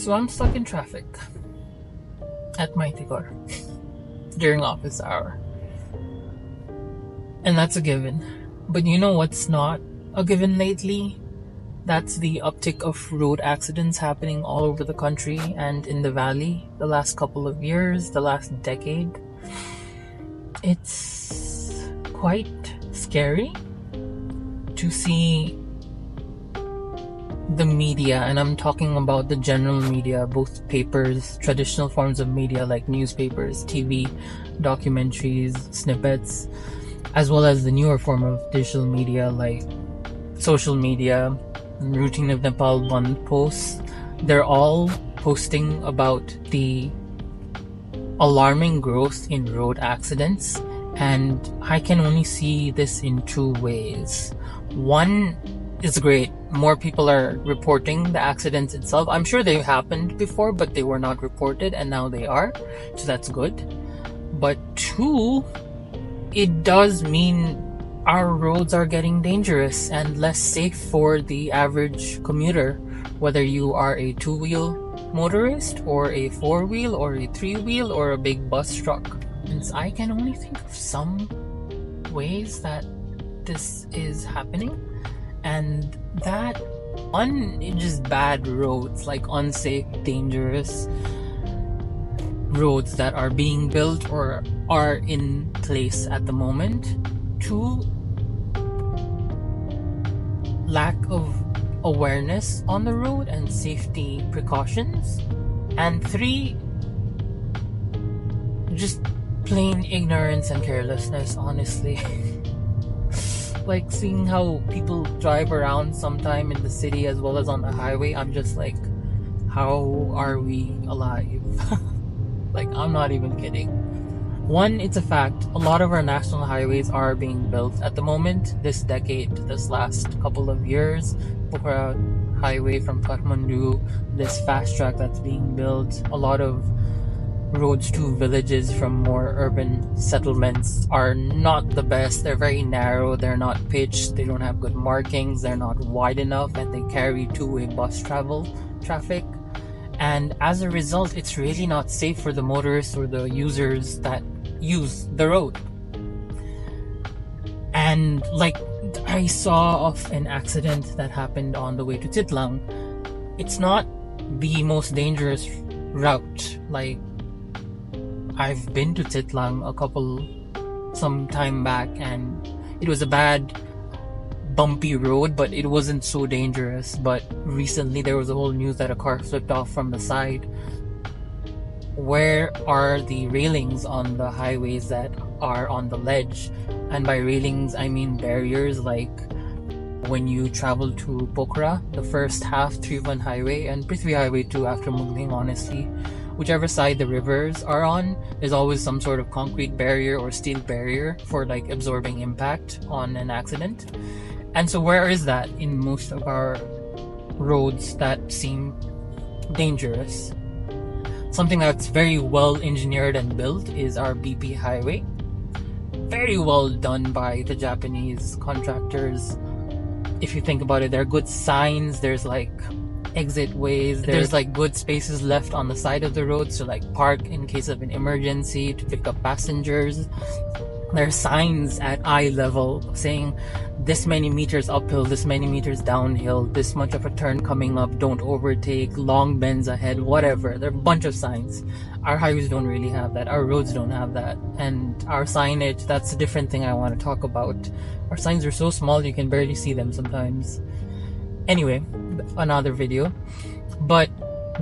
So I'm stuck in traffic at my Tigor during office hour. And that's a given. But you know what's not a given lately? That's the uptick of road accidents happening all over the country and in the valley the last couple of years, the last decade. It's quite scary to see the media, and I'm talking about the general media, both papers, traditional forms of media like newspapers, TV, documentaries, snippets, as well as the newer form of digital media like social media, Routine of Nepal Band posts. They're all posting about the alarming growth in road accidents, and I can only see this in two ways. One is great. More people are reporting the accidents itself. I'm sure they happened before, but they were not reported, and now they are. So that's good. But two, it does mean our roads are getting dangerous and less safe for the average commuter, whether you are a two-wheel motorist or a four-wheel or a three-wheel or a big bus truck. And I can only think of some ways that this is happening. And that one is just bad roads, like unsafe, dangerous roads that are being built or are in place at the moment. Two, lack of awareness on the road and safety precautions. And three, just plain ignorance and carelessness, honestly. Like seeing how people drive around sometime in the city as well as on the highway, I'm just like, how are we alive? Like, I'm not even kidding. One, it's a fact, a lot of our national highways are being built at the moment, this decade, this last couple of years. Pokhara Highway from Kathmandu, this fast track that's being built, a lot of roads to villages from more urban settlements are not the best. They're very narrow, they're not pitched, they don't have good markings, they're not wide enough, and they carry two-way bus traffic. And as a result, it's really not safe for the motorists or the users that use the road. And like I saw of an accident that happened on the way to Titlang. It's not the most dangerous route. Like, I've been to Titlang some time back, and it was a bad bumpy road, but it wasn't so dangerous. But recently there was a whole news that a car flipped off from the side. Where are the railings on the highways that are on the ledge? And by railings I mean barriers, like when you travel to Pokhara, the first half, Tribhuvan Highway and Prithvi Highway too after Mugling, honestly. Whichever side the rivers are on, there's always some sort of concrete barrier or steel barrier for like absorbing impact on an accident. And so where is that in most of our roads that seem dangerous? Something that's very well engineered and built is our BP Highway. Very well done by the Japanese contractors. If you think about it, there are good signs, there's like exit ways, there's like good spaces left on the side of the road to like park in case of an emergency, to pick up passengers. There are signs at eye level saying this many meters uphill, this many meters downhill, this much of a turn coming up, don't overtake, long bends ahead, whatever. There are a bunch of signs. Our highways don't really have that. Our roads don't have that. And our signage, that's a different thing I want to talk about. Our signs are so small you can barely see them sometimes. Anyway, another video. But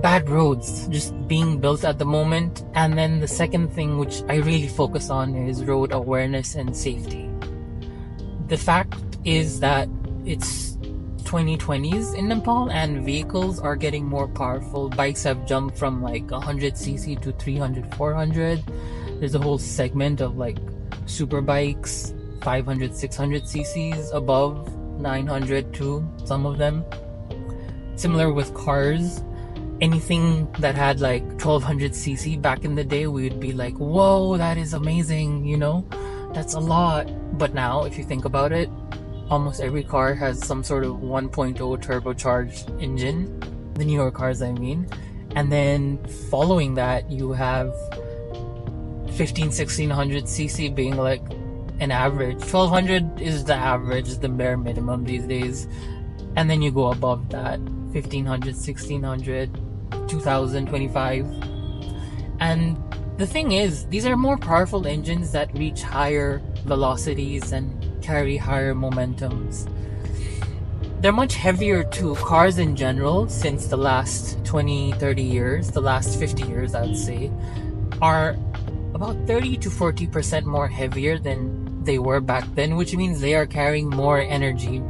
bad roads just being built at the moment. And then the second thing which I really focus on is road awareness and safety. The fact is that it's 2020s in Nepal and vehicles are getting more powerful. Bikes have jumped from like 100cc to 300, 400. There's a whole segment of like super bikes, 500, 600 cc's, above 900 too, some of them. Similar with cars. Anything that had like 1200cc back in the day, we would be like, whoa, that is amazing, you know, that's a lot. But now if you think about it, almost every car has some sort of 1.0 turbocharged engine, the newer cars I mean, And then following that, you have 1600cc being like an average. 1200 is the average, is the bare minimum these days. And then you go above that, 1500, 1600, 2000, 25. And the thing is, these are more powerful engines that reach higher velocities and carry higher momentums. They're much heavier too. Cars in general, since the last 20, 30 years, the last 50 years I would say, are about 30 to 40% more heavier than they were back then, which means they are carrying more energy.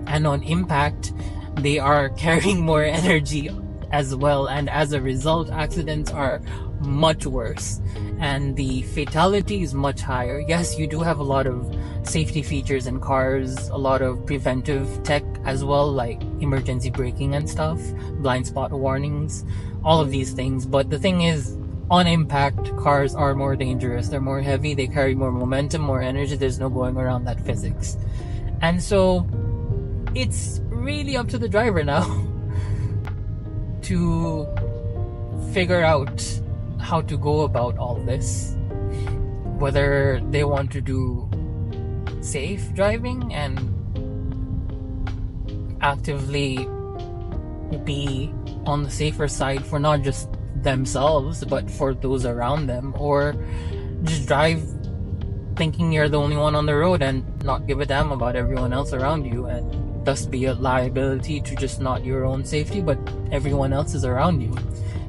And on impact, they are carrying more energy as well. And as a result, accidents are much worse. And the fatality is much higher. Yes, you do have a lot of safety features in cars, a lot of preventive tech as well, like emergency braking and stuff, blind spot warnings, all of these things. But the thing is, on impact, cars are more dangerous. They're more heavy, they carry more momentum, more energy. There's no going around that physics. And so it's really up to the driver now to figure out how to go about all this, whether they want to do safe driving and actively be on the safer side for not just themselves but for those around them, or just drive thinking you're the only one on the road and not give a damn about everyone else around you, and thus be a liability to just not your own safety but everyone else's around you.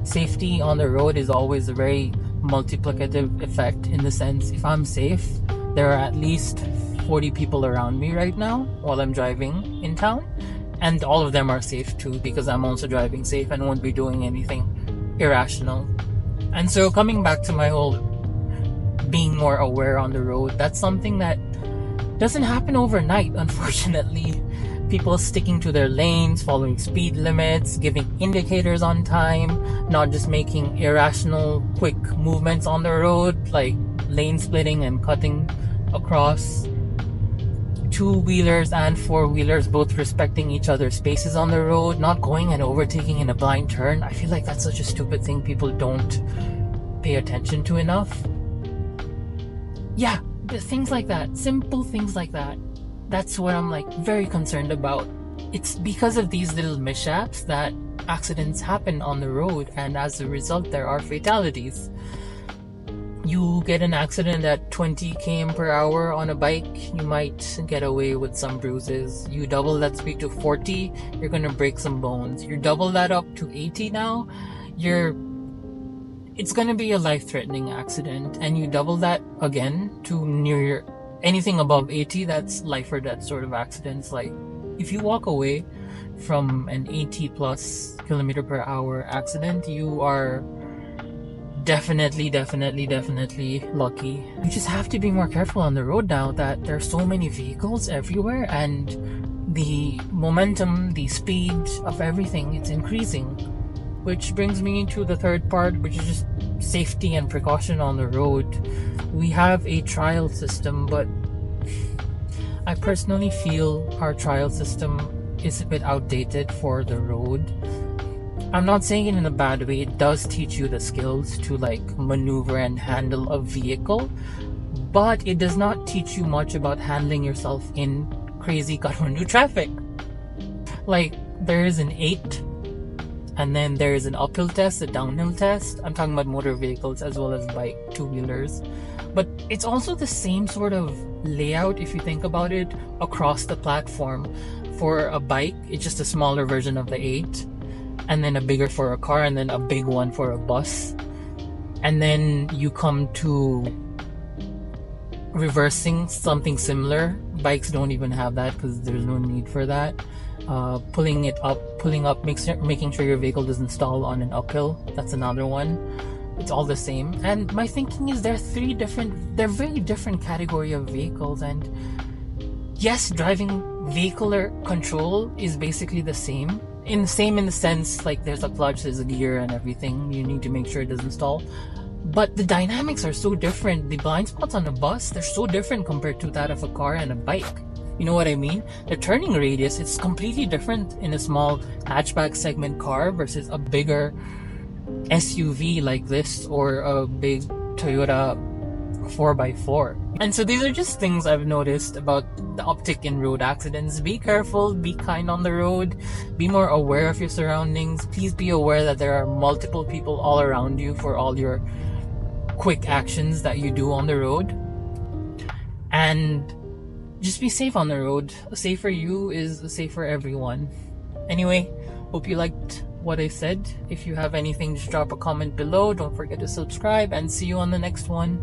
Safety on the road is always a very multiplicative effect, in the sense, if I'm safe, there are at least 40 people around me right now while I'm driving in town, and all of them are safe too, because I'm also driving safe and won't be doing anything irrational. And so coming back to my whole being more aware on the road, that's something that doesn't happen overnight, unfortunately. People sticking to their lanes, following speed limits, giving indicators on time, not just making irrational quick movements on the road like lane splitting and cutting across. Two-wheelers and four-wheelers both respecting each other's spaces on the road, not going and overtaking in a blind turn. I feel like that's such a stupid thing people don't pay attention to enough. Yeah, things like that, simple things like that. That's what I'm like very concerned about. It's because of these little mishaps that accidents happen on the road, and as a result there are fatalities. You get an accident at 20 km per hour on a bike, you might get away with some bruises. You double that speed to 40, you're gonna break some bones. You double that up to 80 now, it's gonna be a life-threatening accident. And you double that again to near anything above 80, that's life or death sort of accidents. Like, if you walk away from an 80 plus kilometer per hour accident, you are definitely lucky. You just have to be more careful on the road now that there are so many vehicles everywhere, and the momentum, the speed of everything, it's increasing. Which brings me to the third part, which is just safety and precaution on the road. We have a trial system, but I personally feel our trial system is a bit outdated for the road. I'm not saying it in a bad way. It does teach you the skills to like maneuver and handle a vehicle, but it does not teach you much about handling yourself in crazy Kathmandu traffic. Like, there is an 8, and then there is an uphill test, a downhill test. I'm talking about motor vehicles as well as bike, two-wheelers. But it's also the same sort of layout if you think about it across the platform. For a bike, it's just a smaller version of the 8, and then a bigger for a car, and then a big one for a bus. And then you come to reversing, something similar. Bikes don't even have that because there's no need for that. Pulling up, making sure your vehicle doesn't stall on an uphill, that's another one. It's all the same. And my thinking is they're very different category of vehicles. And yes, driving vehicular control is basically the same. In the sense, like, there's a clutch, there's a gear and everything. You need to make sure it doesn't stall. But the dynamics are so different. The blind spots on a bus, they're so different compared to that of a car and a bike. You know what I mean? The turning radius is completely different in a small hatchback segment car versus a bigger SUV like this or a big Toyota 4x4. And so these are just things I've noticed about the uptick in road accidents. Be careful, be kind on the road, be more aware of your surroundings. Please be aware that there are multiple people all around you for all your quick actions that you do on the road. And just be safe on the road. A safer you is a safer everyone. Anyway, hope you liked what I said. If you have anything, just drop a comment below. Don't forget to subscribe, and see you on the next one.